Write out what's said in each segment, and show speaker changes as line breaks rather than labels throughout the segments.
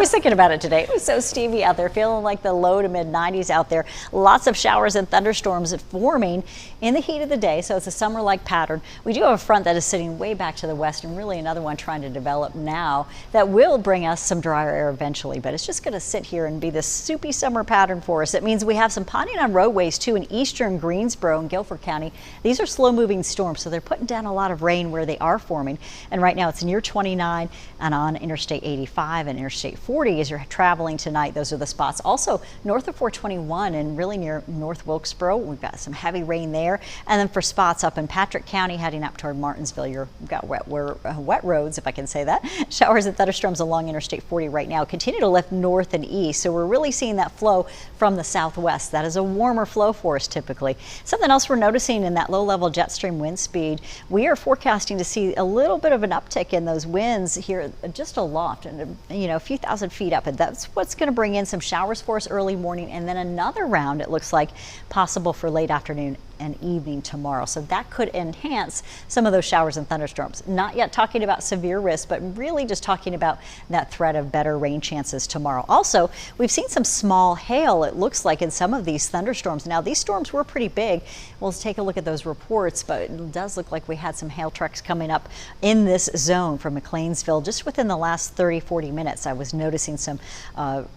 was thinking about it today. It was so steamy out there, feeling like the low to mid 90s out there. Lots of showers and thunderstorms forming in the heat of the day, so it's a summer-like pattern. We do have a front that is sitting way back to the west, and really another one trying to develop now that will bring us some drier air eventually, but it's just going to sit here and be this soupy summer pattern for us. It means we have some ponding on roadways too in eastern Greensboro and Guilford County. These are slow-moving storms, so they're putting down a lot of rain where they are forming, and right now it's near 29 and on Interstate 85 and Interstate 40 as you're traveling tonight. Those are the spots. Also north of 421 and really near North Wilkesboro, we've got some heavy rain there. And then for spots up in Patrick County heading up toward Martinsville, you've got wet roads, if I can say that. Showers and thunderstorms along Interstate 40 right now continue to lift north and east, so we're really seeing that flow from the southwest. That is a warmer flow for us typically. Something else we're noticing in that low-level jet stream wind speed, we are forecasting to see a little bit of an uptick in those winds here just aloft and a few thousand feet up, and that's what's going to bring in some showers for us early morning, and then another round it looks like possible for late afternoon and evening tomorrow. So that could enhance some of those showers and thunderstorms. Not yet talking about severe risk, but really just talking about that threat of better rain chances tomorrow. Also, we've seen some small hail, it looks like, in some of these thunderstorms. Now, these storms were pretty big. We'll take a look at those reports, but it does look like we had some hail trucks coming up in this zone from McLeansville just within the last 30-40 minutes. I was noticing some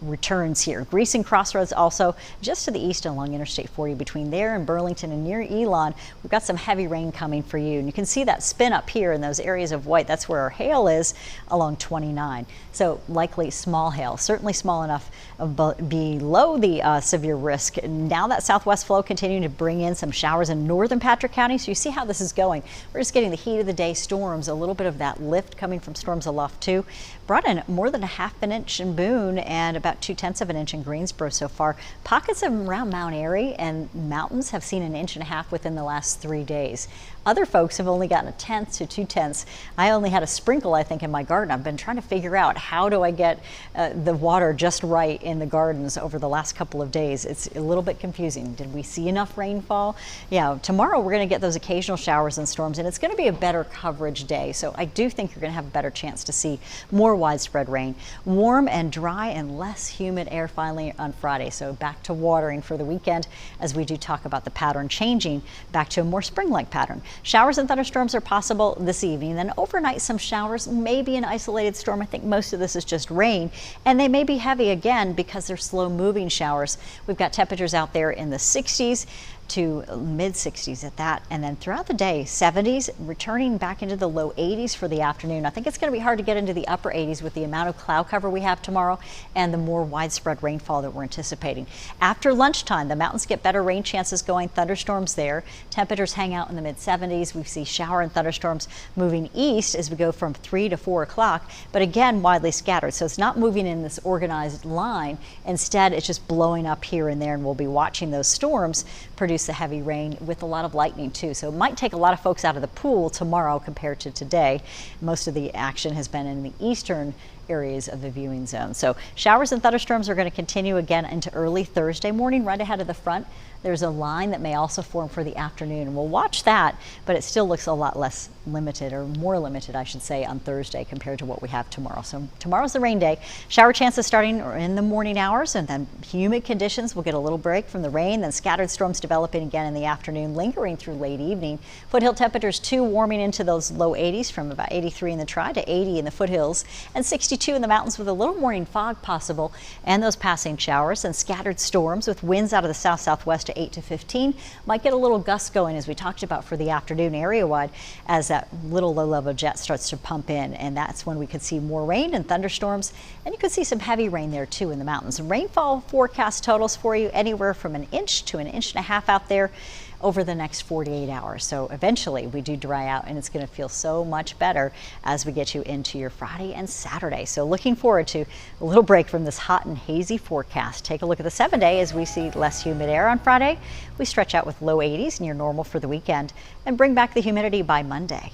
returns here. Greasing Crossroads also just to the east along Interstate 40 between there and Burlington and near Elon. We've got some heavy rain coming for you, and you can see that spin up here in those areas of white. That's where our hail is along 29. So likely small hail, certainly small enough below the severe risk. Now that southwest flow continuing to bring in some showers in northern Patrick County. So you see how this is going. We're just getting the heat of the day storms, a little bit of that lift coming from storms aloft too. Brought in more than a half an inch in Boone and about 2/10 of an inch in Greensboro so far. Pockets of around Mount Airy and mountains have seen 1.5 inches within the last 3 days. Other folks have only gotten 1/10 to 2/10. I only had a sprinkle, I think, in my garden. I've been trying to figure out how do I get the water just right in the gardens over the last couple of days. It's a little bit confusing. Did we see enough rainfall? Yeah, tomorrow we're going to get those occasional showers and storms, and it's going to be a better coverage day. So I do think you're going to have a better chance to see more widespread rain. Warm and dry and less humid air finally on Friday. So back to watering for the weekend as we do talk about the pattern changing back to a more spring-like pattern. Showers and thunderstorms are possible this evening. Then overnight, some showers, maybe an isolated storm. I think most of this is just rain, and they may be heavy again because they're slow-moving showers. We've got temperatures out there in the 60s to mid 60s at that, and then throughout the day 70s, returning back into the low 80s for the afternoon. I think it's going to be hard to get into the upper 80s with the amount of cloud cover we have tomorrow and the more widespread rainfall that we're anticipating. After lunchtime, the mountains get better rain chances going, thunderstorms there. Temperatures hang out in the mid 70s. We see shower and thunderstorms moving east as we go from 3 to 4 o'clock, but again widely scattered, so it's not moving in this organized line. Instead, it's just blowing up here and there, and we'll be watching those storms produce the heavy rain with a lot of lightning too. So it might take a lot of folks out of the pool tomorrow compared to today. Most of the action has been in the eastern areas of the viewing zone. So showers and thunderstorms are going to continue again into early Thursday morning right ahead of the front. There's a line that may also form for the afternoon, and we'll watch that, but it still looks a lot less limited, or more limited, I should say, on Thursday compared to what we have tomorrow. So tomorrow's the rain day. Shower chances starting in the morning hours, and then humid conditions. We'll get a little break from the rain, then scattered storms developing again in the afternoon, lingering through late evening. Foothill temperatures too warming into those low 80s from about 83 in the Tri to 80 in the foothills, and 62 in the mountains with a little morning fog possible, and those passing showers and scattered storms with winds out of the south-southwest to 8 to 15. Might get a little gust going, as we talked about, for the afternoon area-wide as that little low-level jet starts to pump in, and that's when we could see more rain and thunderstorms, and you could see some heavy rain there too in the mountains. Rainfall forecast totals for you anywhere from 1 inch to 1.5 inches out there over the next 48 hours. So eventually we do dry out, and it's going to feel so much better as we get you into your Friday and Saturday. So looking forward to a little break from this hot and hazy forecast. Take a look at the 7-day as we see less humid air on Friday. We stretch out with low 80s near normal for the weekend and bring back the humidity by Monday.